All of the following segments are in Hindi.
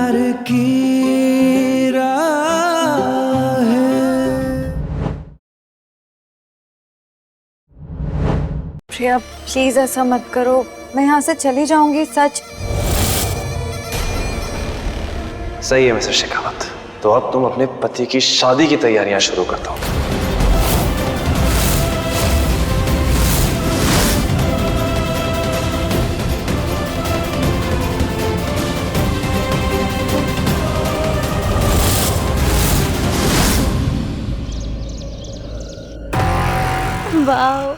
प्यार की राह है। प्रिया प्लीज ऐसा मत करो, मैं यहाँ से चली जाऊंगी सच। सही है मिस्टर शेखावत, तो अब तुम अपने पति की शादी की तैयारियां शुरू कर दो। वाओ,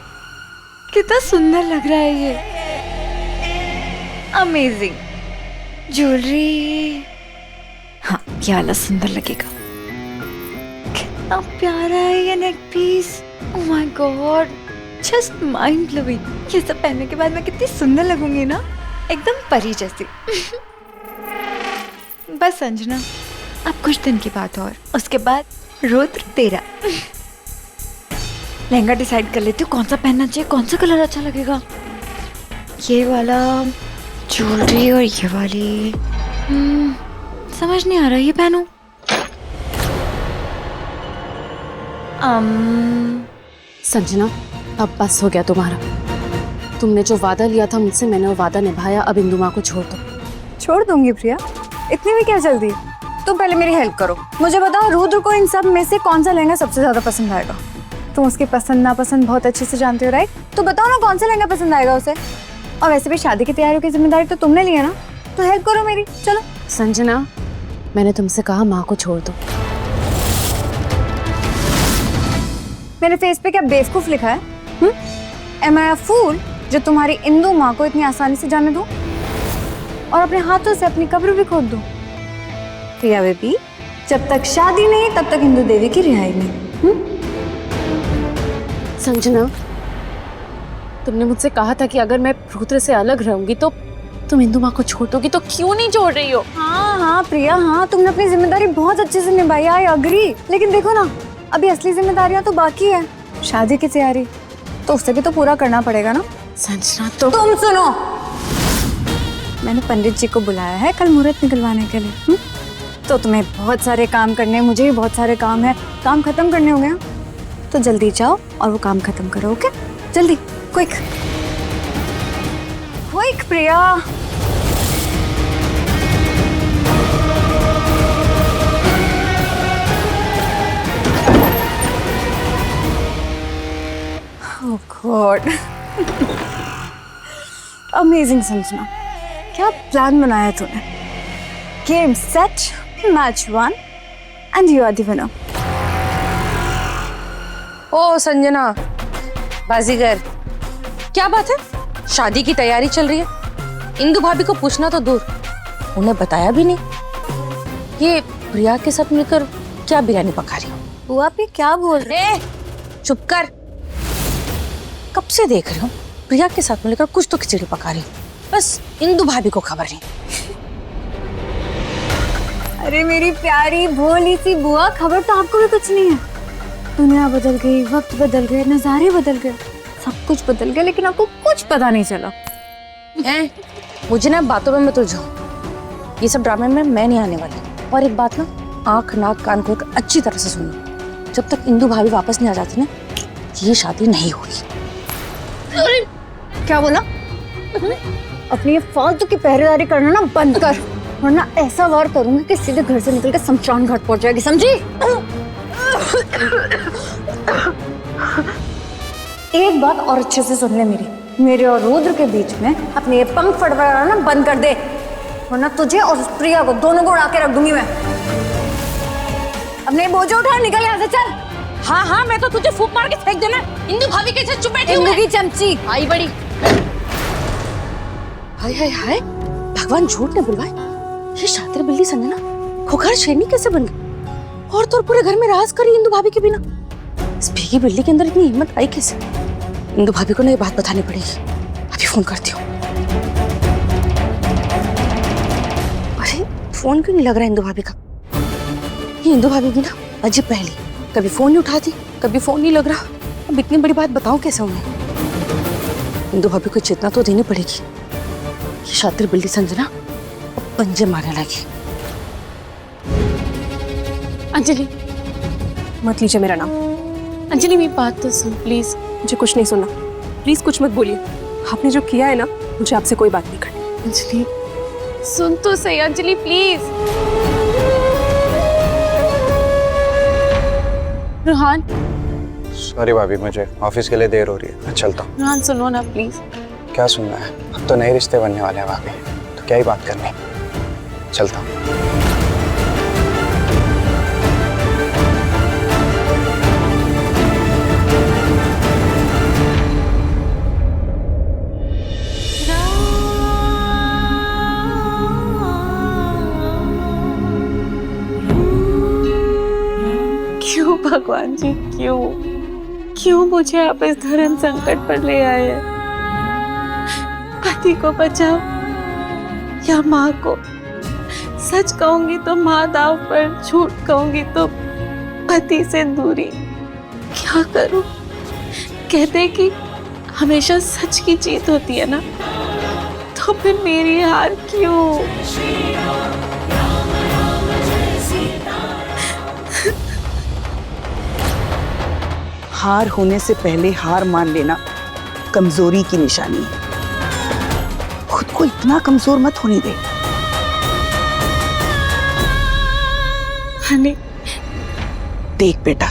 कितना सुंदर लग रहा है ये। Amazing jewellery. हाँ, ये वाला सुंदर लगेगा। कितना प्यारा है ये neck piece. Oh my god, just mind blowing. ये सब पहनने के बाद मैं कितनी सुंदर लगूंगी ना, एकदम परी जैसी। बस संजना, अब कुछ दिन की बात और, उसके बाद रुद्र तेरा। लहंगा डिसाइड कर लेती हूँ कौन सा पहनना चाहिए, कौन सा कलर अच्छा लगेगा। ये वाला ज्वेलरी और ये वाली समझ नहीं आ रहा, ये पहनूं। संजना, अब बस हो गया तुम्हारा। तुमने जो वादा लिया था मुझसे, मैंने वो वादा निभाया। अब इंदु माँ को छोड़ दो। छोड़ दूंगी प्रिया, इतनी भी क्या जल्दी। तुम पहले मेरी हेल्प करो, मुझे बताओ रुद्र को इन सब में से कौन सा लहंगा सबसे ज्यादा पसंद आएगा। तुम उसकी पसंद नापसंद बहुत अच्छे से जानते हो राइट, तो बताओ ना कौन सा लहंगा पसंद आएगा उसे। और वैसे भी शादी की तैयारियों की जिम्मेदारी तो तुमने ली है ना, तो हेल्प करो मेरी। चलो संजना, मैंने तुमसे कहा माँ को छोड़ दो। मेरे फेस पे क्या बेवकूफ लिखा है? एम आई अ फूल जो तुम्हारी इंदु माँ को इतनी आसानी से जाने दूं और अपने हाथों से अपनी कब्र भी खोद दूं। प्रिया बेबी, जब तक शादी नहीं तब तक इंदु देवी की रिहाई नहीं। संजना, तुमने मुझसे कहा था कि अगर मैं रुद्र से अलग रहूंगी तो तुम इंदु माँ को छोड़ दोगी, तो क्यों नहीं छोड़ रही हो? हाँ प्रिया, हाँ तुमने अपनी जिम्मेदारी बहुत अच्छे से निभाई, आई अग्री। लेकिन देखो ना, अभी असली जिम्मेदारियां तो बाकी है, शादी की तैयारी, तो उससे भी तो पूरा करना पड़ेगा ना। संजना, तो तुम सुनो, मैंने पंडित जी को बुलाया है कल मुहूर्त निकलवाने के लिए। तो तुम्हें बहुत सारे काम करने, मुझे भी बहुत सारे काम है, काम खत्म करने होंगे। तो जल्दी जाओ और वो काम खत्म करो। ओके, जल्दी, quick quick Priya. Oh god, amazing Sanjana, क्या प्लान बनाया तूने। Game set, match one and you are the winner. Oh Sanjana, Baazigar, क्या बात है? शादी की तैयारी चल रही है। इंदु भाभी को पूछना तो दूर, उन्हें बताया भी नहीं। ये प्रिया के साथ मिलकर क्या बिरयानी पका रही हो? बुआ भी क्या बोल रहे? चुप कर। कब से देख रही हूँ प्रिया के साथ मिलकर कुछ तो खिचड़ी पका रही हूँ, बस इंदु भाभी को खबर नहीं। अरे मेरी प्यारी भोली सी बुआ, खबर तो आपको भी कुछ नहीं है। दुनिया बदल गई, वक्त बदल गए, नजारे बदल गए, सब कुछ बदल गया, लेकिन आपको कुछ पता नहीं चला। मुझे ना बातों में मत उलझो, ये सब ड्रामे में मैं नहीं आने वाली। और एक बात ना, आंख नाक कान खोल कर अच्छी तरह से सुनो, जब तक इंदु भाभी वापस नहीं आ जाती ना, ये शादी नहीं होगी। क्या बोला? अपनी ये फालतू की पहरेदारी करना ना बंद कर, वरना ऐसा वार करूंगी कि सीधे घर से निकल के शमशान घाट पहुंच जाएगी, समझी? एक बात और अच्छे से सुन ले मेरी, मेरे और रुद्र के बीच में अपने ये पंख फड़फड़ाना बंद कर दे, वरना तुझे और प्रिया को दोनों को उड़ा के रख दूंगी मैं। अपने बोझ उठा, निकल यहाँ से, चल। हाँ हाँ, मैं तो तुझे फूंक मार के फेंक देना। इंदु भाभी के साथ चुप बैठी हूँ। इंदु की चमची आई बड़ी। हाय हाय हाय, भगवान झूठ ने बुलवाए। ये शातिर बिल्ली संजना खोखर शेरनी कैसे बन गई? और तो पूरे घर में राज करी इंदु भाभी के बिना। इस भीगी बिल्ली के अंदर इतनी हिम्मत आई कैसे? इंदु भाभी को ना ये बात बतानी पड़ेगी। अभी फोन करती हूँ। अरे फोन क्यों नहीं लग रहा इंदु भाभी का? ये इंदु भाभी भी ना अजीब पहली, कभी फोन नहीं उठाती, कभी फोन नहीं लग रहा। अब इतनी बड़ी बात बताऊं कैसे उन्हें? इंदु भाभी को चेतना तो देनी पड़ेगी। ये शातिर बिल्ली संजना अब पंजे मारने लगी। अंजलि, मत लीजिए मेरा नाम। अंजलि मेरी बात तो सुन प्लीज। मुझे कुछ नहीं सुनना, प्लीज कुछ मत बोलिए। आपने जो किया है ना, मुझे आपसे कोई बात नहीं करनी। अंजलि सुन तो सही, अंजलि प्लीज। रुहान, सॉरी भाभी, मुझे ऑफिस के लिए देर हो रही है, मैं चलता हूँ। रुहान सुनो ना प्लीज। क्या सुनना है? अब तो नए रिश्ते बनने वाले हैं भाभी, तो क्या ही बात करनी। चलता हूँ। क्यों भगवान जी, क्यों क्यों मुझे आप इस धर्म संकट पर ले आए हैं? पति को बचाओ या माँ को? सच कहूंगी तो माँ दाव पर, झूठ कहूंगी तो पति से दूरी। क्या करूं? कहते कि हमेशा सच की जीत होती है ना, तो फिर मेरी हार क्यों? हार होने से पहले हार मान लेना कमजोरी की निशानी है। खुद को इतना कमजोर मत होने दे। हनी, देख बेटा,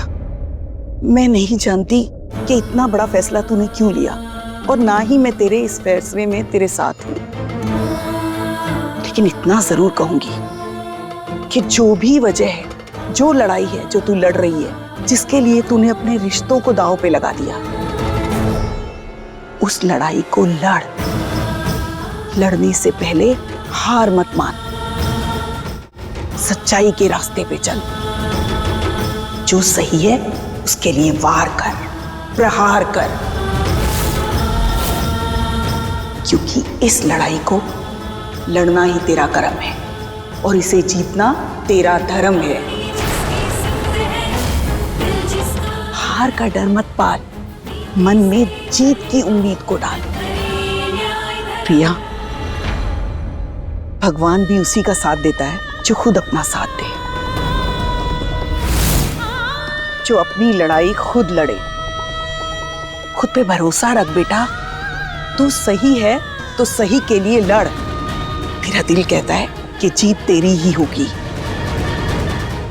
मैं नहीं जानती कि इतना बड़ा फैसला तूने क्यों लिया, और ना ही मैं तेरे इस फैसले में तेरे साथ हूं। लेकिन इतना जरूर कहूंगी कि जो भी वजह है, जो लड़ाई है जो तू लड़ रही है, जिसके लिए तूने अपने रिश्तों को दांव पे लगा दिया, उस लड़ाई को लड़। लड़ने से पहले हार मत मान, सच्चाई के रास्ते पे चल। जो सही है उसके लिए वार कर, प्रहार कर, क्योंकि इस लड़ाई को लड़ना ही तेरा कर्म है और इसे जीतना तेरा धर्म है। हार का डर मत पाल, मन में जीत की उम्मीद को डाल। प्रिया, भगवान भी उसी का साथ देता है जो खुद अपना साथ दे, जो अपनी लड़ाई खुद लड़े। खुद पे भरोसा रख बेटा, तू सही है तो सही के लिए लड़। मेरा दिल कहता है कि जीत तेरी ही होगी।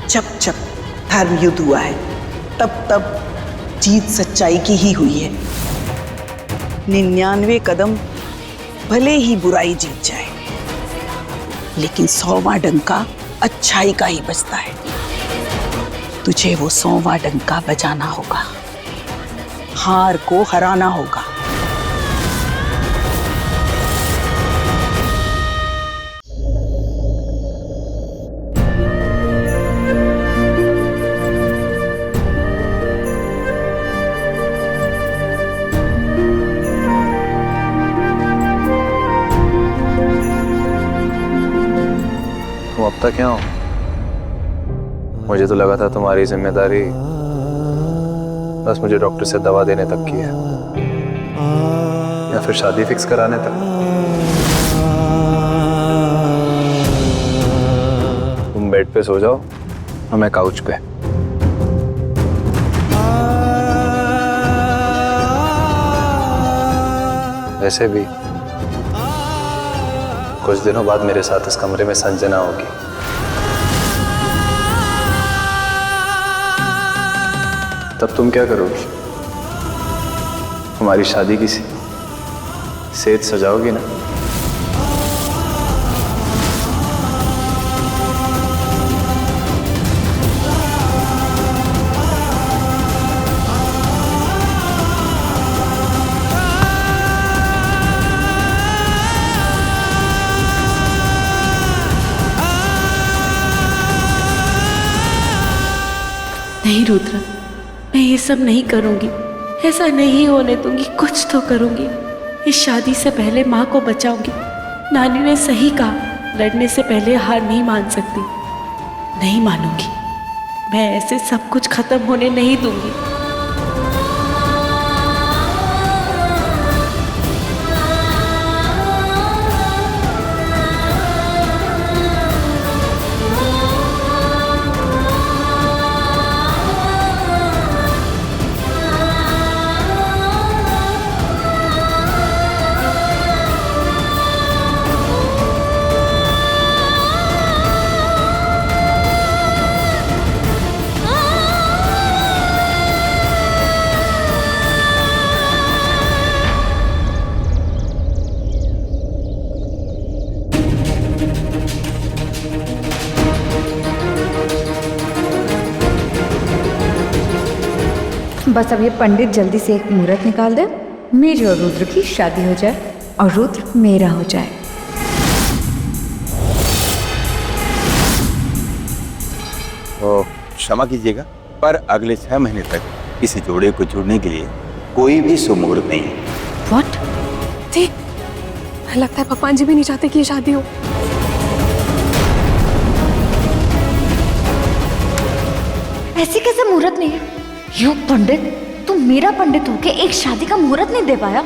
जब जब धर्म युद्ध हुआ है, तब तब जीत सच्चाई की ही हुई है। 99 कदम भले ही बुराई जीत जाए, लेकिन 100वां डंका अच्छाई का ही बजता है। तुझे वो 100वां डंका बजाना होगा, हार को हराना होगा। अब तक क्या हो? मुझे तो लगा था तुम्हारी जिम्मेदारी बस मुझे डॉक्टर से दवा देने तक की है, या फिर शादी फिक्स कराने तक। तुम बेड पे सो जाओ और मैं काउच पे। वैसे भी कुछ दिनों बाद मेरे साथ इस कमरे में संजना होगी। तब तुम क्या करोगी? हमारी शादी की सेज सजाओगी ना? नहीं रुद्र, मैं ये सब नहीं करूंगी, ऐसा नहीं होने दूंगी। कुछ तो करूंगी। इस शादी से पहले माँ को बचाऊंगी। नानी ने सही कहा, लड़ने से पहले हार नहीं मान सकती। नहीं मानूंगी, मैं ऐसे सब कुछ खत्म होने नहीं दूंगी। बस अब ये पंडित जल्दी से एक मुहूर्त निकाल दे, मेरी और रुद्र की शादी हो जाए और रुद्र मेरा हो जाए। तो क्षमा कीजिएगा, पर अगले 6 महीने तक इस जोड़े को जुड़ने के लिए कोई भी शुभ मुहूर्त नहीं है। व्हाट? ठीक, लगता है भगवान जी भी नहीं चाहते कि ये शादी हो। ऐसे कैसे मुहूर्त नहीं है? यो पंडित, तुम मेरा पंडित होके एक शादी का मुहूर्त नहीं दे पाया?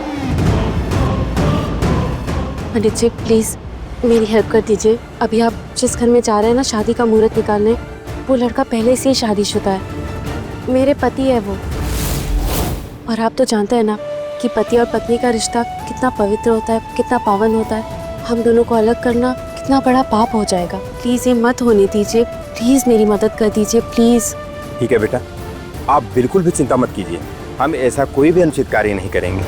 पंडित जी प्लीज मेरी हेल्प कर दीजिए। अभी आप जिस घर में जा रहे हैं ना शादी का मुहूर्त निकालने, वो लड़का पहले से ही शादीशुदा है, मेरे पति है वो। और आप तो जानते हैं ना कि पति और पत्नी का रिश्ता कितना पवित्र होता है, कितना पावन होता है। हम दोनों को अलग करना कितना बड़ा पाप हो जाएगा। प्लीज ये मत होने दीजिए, प्लीज मेरी मदद कर दीजिए प्लीज। ठीक है बेटा, आप बिल्कुल भी चिंता मत कीजिए, हम ऐसा कोई भी अनुचित कार्य नहीं करेंगे।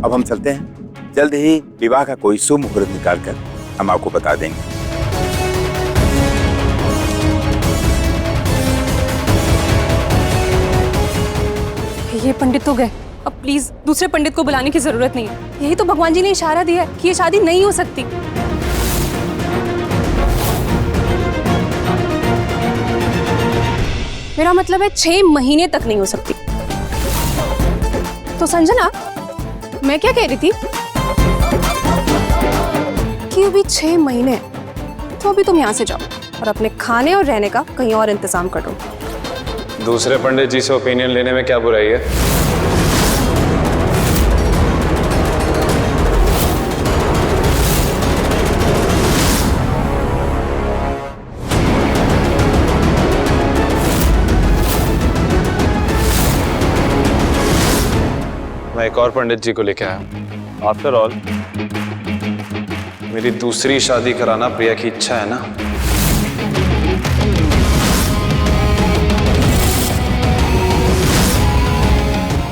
अब हम चलते हैं, जल्द ही विवाह का कोई शुभ मुहूर्त निकालकर हम आपको बता देंगे। ये पंडित तो गए, अब प्लीज दूसरे पंडित को बुलाने की जरूरत नहीं है। यही तो भगवान जी ने इशारा दिया है कि ये शादी नहीं हो सकती। मेरा मतलब है 6 महीने तक नहीं हो सकती। तो संजना, मैं क्या कह रही थी कि अभी 6 महीने, तो अभी तुम यहाँ से जाओ और अपने खाने और रहने का कहीं और इंतजाम करो। दूसरे पंडित जी से ओपिनियन लेने में क्या बुराई है? मैं एक और पंडित जी को लेके आया। आफ्टर ऑल मेरी दूसरी शादी कराना प्रिया की इच्छा है ना।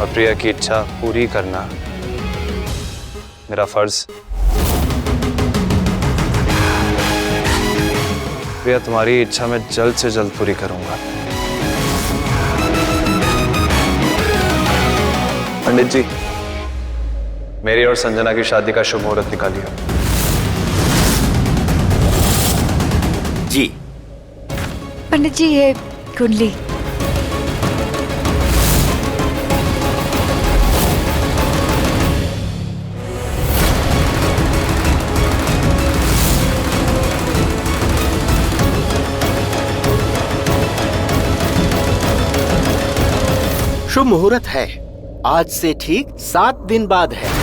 और प्रिया की इच्छा पूरी करना मेरा फर्ज। प्रिया, तुम्हारी इच्छा मैं जल्द से जल्द पूरी करूंगा। पंडित जी, मेरी और संजना की शादी का शुभ मुहूर्त निकालिए। जी पंडित जी, ये कुंडली। शुभ मुहूर्त है, आज से ठीक 7 दिन बाद है।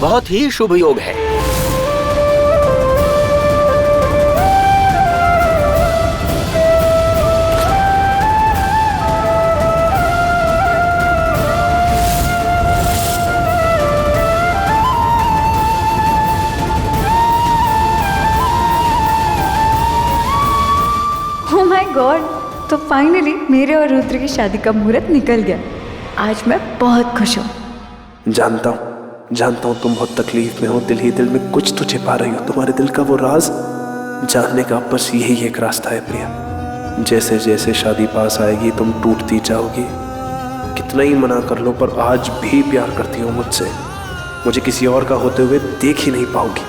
बहुत ही शुभ योग है। ओह माय गॉड, तो फाइनली मेरे और रुद्र की शादी का मुहूर्त निकल गया। आज मैं बहुत खुश हूँ। जानता हूँ तुम बहुत तकलीफ में हो, दिल ही दिल में कुछ तो छिपा रही हो। तुम्हारे दिल का वो राज जानने का बस यही एक रास्ता है प्रिया। जैसे जैसे शादी पास आएगी तुम टूटती जाओगी। कितना ही मना कर लो, पर आज भी प्यार करती हो मुझसे। मुझे किसी और का होते हुए देख ही नहीं पाओगी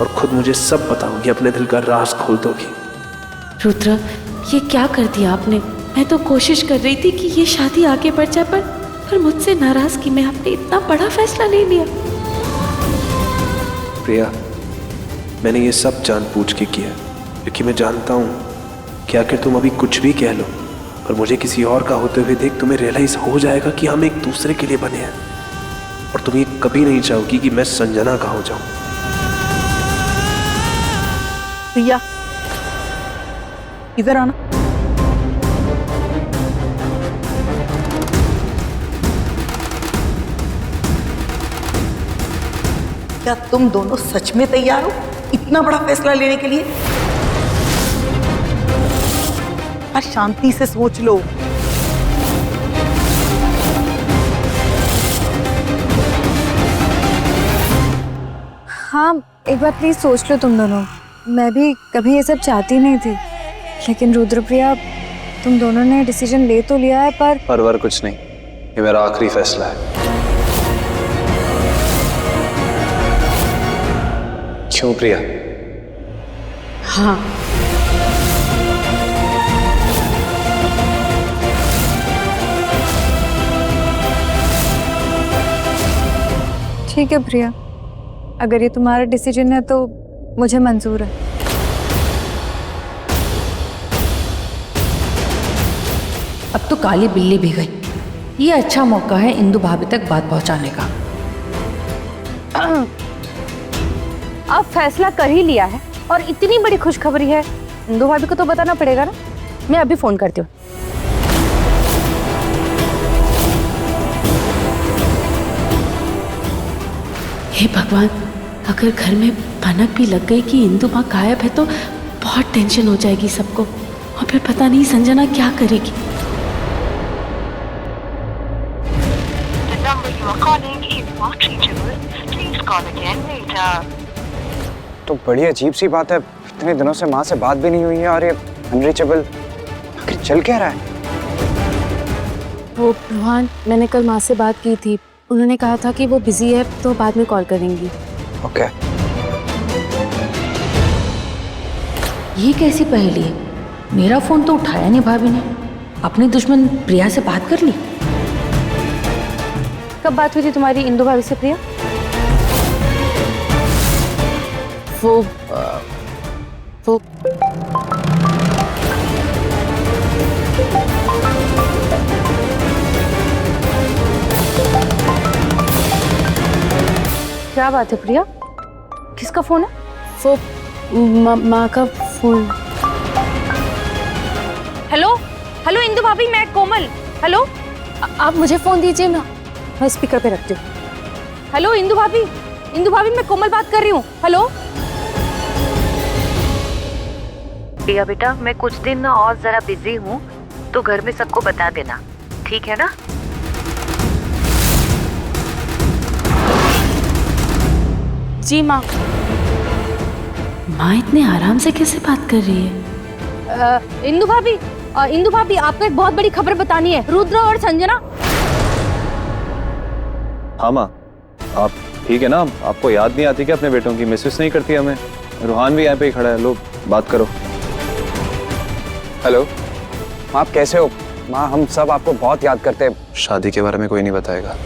और खुद मुझे सब बताओगी, अपने दिल का राज खोल दोगी। रुद्र, ये क्या कर दिया आपने? मैं तो कोशिश कर रही थी कि ये शादी आगे बढ़ जाए, पर मुझसे नाराजगी में आपने इतना बड़ा फैसला ले लिया। प्रिया, मैंने ये सब जानबूझ के किया क्योंकि मैं जानता हूँ कि आखिर तुम अभी कुछ भी कह लो, पर मुझे किसी और का होते हुए देख तुम्हें रियलाइज हो जाएगा कि हम एक दूसरे के लिए बने हैं। और तुम ये कभी नहीं चाहोगी कि मैं संजना का हो जाऊं। प्रिया, इधर आना। क्या तुम दोनों सच में तैयार हो इतना बड़ा फैसला लेने के लिए? शांति से सोच लो। हाँ, एक बार प्लीज सोच लो तुम दोनों। मैं भी कभी ये सब चाहती नहीं थी, लेकिन रुद्रप्रिया तुम दोनों ने डिसीजन ले तो लिया है, पर परवर कुछ नहीं, ये मेरा आखिरी फैसला है। क्यों प्रिया? हाँ, ठीक है प्रिया, अगर ये तुम्हारा डिसीजन है तो मुझे मंजूर है। अब तो काली बिल्ली भी गई। ये अच्छा मौका है इंदु भाभी तक बात पहुंचाने का। अब फैसला कर ही लिया है और इतनी बड़ी खुशखबरी है, इंदु भाभी को तो बताना पड़ेगा ना। मैं अभी फोन करती हूँ। हे भगवान, अगर घर में भनक भी लग गई कि इंदु माँ गायब है तो बहुत टेंशन हो जाएगी सबको, और फिर पता नहीं संजना क्या करेगी। तो बड़ी अजीब सी बात है, इतने दिनों से माँ से बात भी नहीं हुई है और ये अनरीचेबल। आखिर चल क्या रहा है? वो रोहान, मैंने कल माँ से बात की थी, उन्होंने कहा था कि वो बिजी है तो बाद में कॉल करेंगी। ओके। ये कैसी पहेली है? मेरा फोन तो उठाया नहीं भाभी ने। अपनी दुश्मन प्रिया से बात कर ली। कब बात हुई थी तुम्हारी इंदु भाभी से प्रिया? वो क्या बात है प्रिया? किसका फोन है? वो माँ का फोन। हेलो हेलो इंदु भाभी, मैं कोमल। हेलो, आप मुझे फोन दीजिए ना, मैं स्पीकर पे रखती हूँ। हेलो इंदु भाभी, मैं कोमल बात कर रही हूँ। हेलो प्रिया बेटा, मैं कुछ दिन और जरा बिजी हूँ, तो घर में सबको बता देना, ठीक है ना? जी माँ। माँ इतने आराम से कैसे बात कर रही है? इंदु भाभी, आपको एक बहुत बड़ी खबर बतानी है। रुद्र और संजना। हाँ माँ, आप ठीक है ना? आपको याद नहीं आती क्या अपने बेटों की? मिसेस नहीं करती हमें? रूहान भी यहाँ पे ही खड़ा है, लो बात करो। हेलो माँ, आप कैसे हो? माँ, हम सब आपको बहुत याद करते हैं। शादी के बारे में कोई नहीं बताएगा।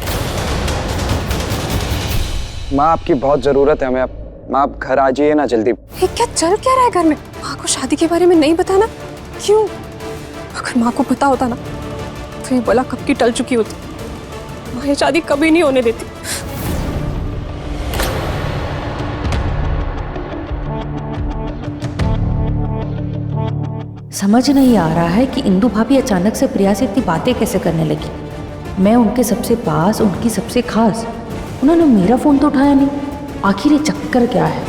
माँ, आपकी बहुत जरूरत है हमें। माँ, आप घर आ जाइए ना जल्दी। ये क्या चल क्या रहा है घर में? माँ को शादी के बारे में नहीं बताना? क्यों? अगर माँ को पता होता ना तो ये बोला कब की टल चुकी होती। माँ ये शादी कभी नहीं होने देती। समझ नहीं आ रहा है कि इंदु भाभी अचानक से प्रिया से इतनी बातें कैसे करने लगी। मैं उनके सबसे पास, उनकी सबसे खास, उन्होंने मेरा फोन तो उठाया नहीं। आखिर ये चक्कर क्या है?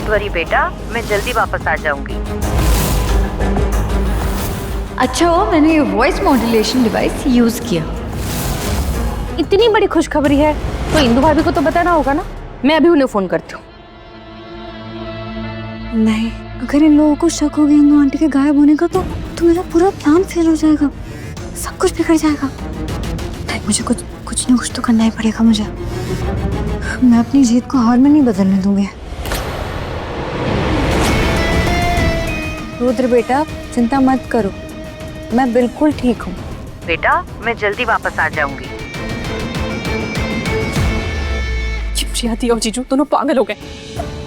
त्वरी बेटा, मैं जल्दी वापस आ जाऊंगी। अच्छा हो मैंने ये वॉइस मॉड्यूलेशन डिवाइस यूज किया। इतनी बड़ी खुशखबरी है तो इंदु भाभी को तो बताना होगा ना। मैं अभी उन्हें फोन करती हूँ। नहीं, अगर इन लोगों को शक हो गया इंदु आंटी के गायब होने का तो मेरा पूरा प्लान फेल हो जाएगा, सब कुछ बिगड़ जाएगा। नहीं, मुझे कुछ ना कुछ तो करना ही पड़ेगा। मुझे, मैं अपनी जीत को हार में नहीं बदलने दूंगी। रुद्र बेटा, चिंता मत करो, मैं बिल्कुल ठीक हूँ। बेटा, मैं जल्दी वापस आ जाऊंगी। प्रिया दी और जीजू दोनों पागल हो गए,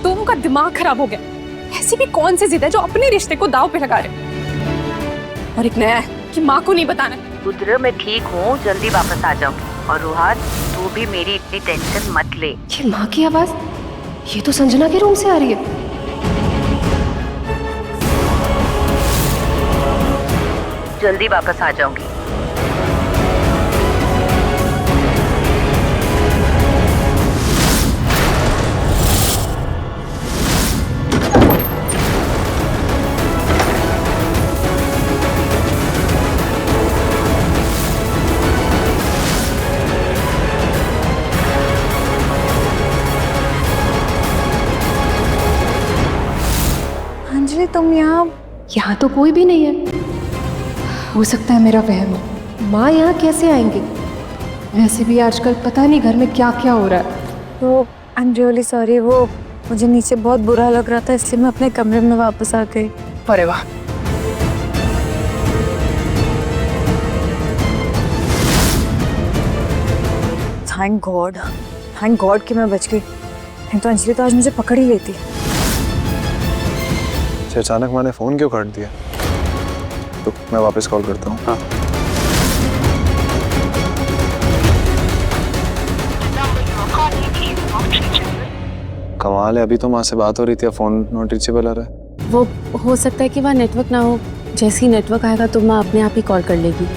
दोनों का दिमाग खराब हो गया। ऐसी भी कौन सी जिद है जो अपने रिश्ते को दांव पे लगा रहे? और एक नया है कि माँ को नहीं बताना। रुद्र, मैं ठीक हूँ, जल्दी वापस आ जाऊंगी। और रूहान, तू भी मेरी इतनी टेंशन मत ले। ये माँ की आवाज, ये तो संजना के रूम से आ रही है। जल्दी वापस आ जाऊंगी। तुम यहाँ? यहाँ तो कोई भी नहीं है। हो सकता है मेरा वहम हो। माँ यहाँ कैसे आएंगे? वैसे भी आजकल पता नहीं घर में क्या क्या हो रहा है। वो आई एम रियली सॉरी, वो मुझे नीचे बहुत बुरा लग रहा था इसलिए मैं अपने कमरे में वापस आ गई। अरे वाह, थैंक गॉड कि मैं बच गई, नहीं तो अंजलि तो आज मुझे पकड़ ही लेती। अचानक मैंने फोन क्यों काट दिया? तो मैं वापस कॉल करता हूँ। हाँ। कमाल है, अभी तो माँ से बात हो रही थी, फोन नॉट रीचेबल आ रहा है। वो हो सकता है कि वहाँ नेटवर्क ना हो, जैसे ही नेटवर्क आएगा तो माँ अपने आप ही कॉल कर लेगी।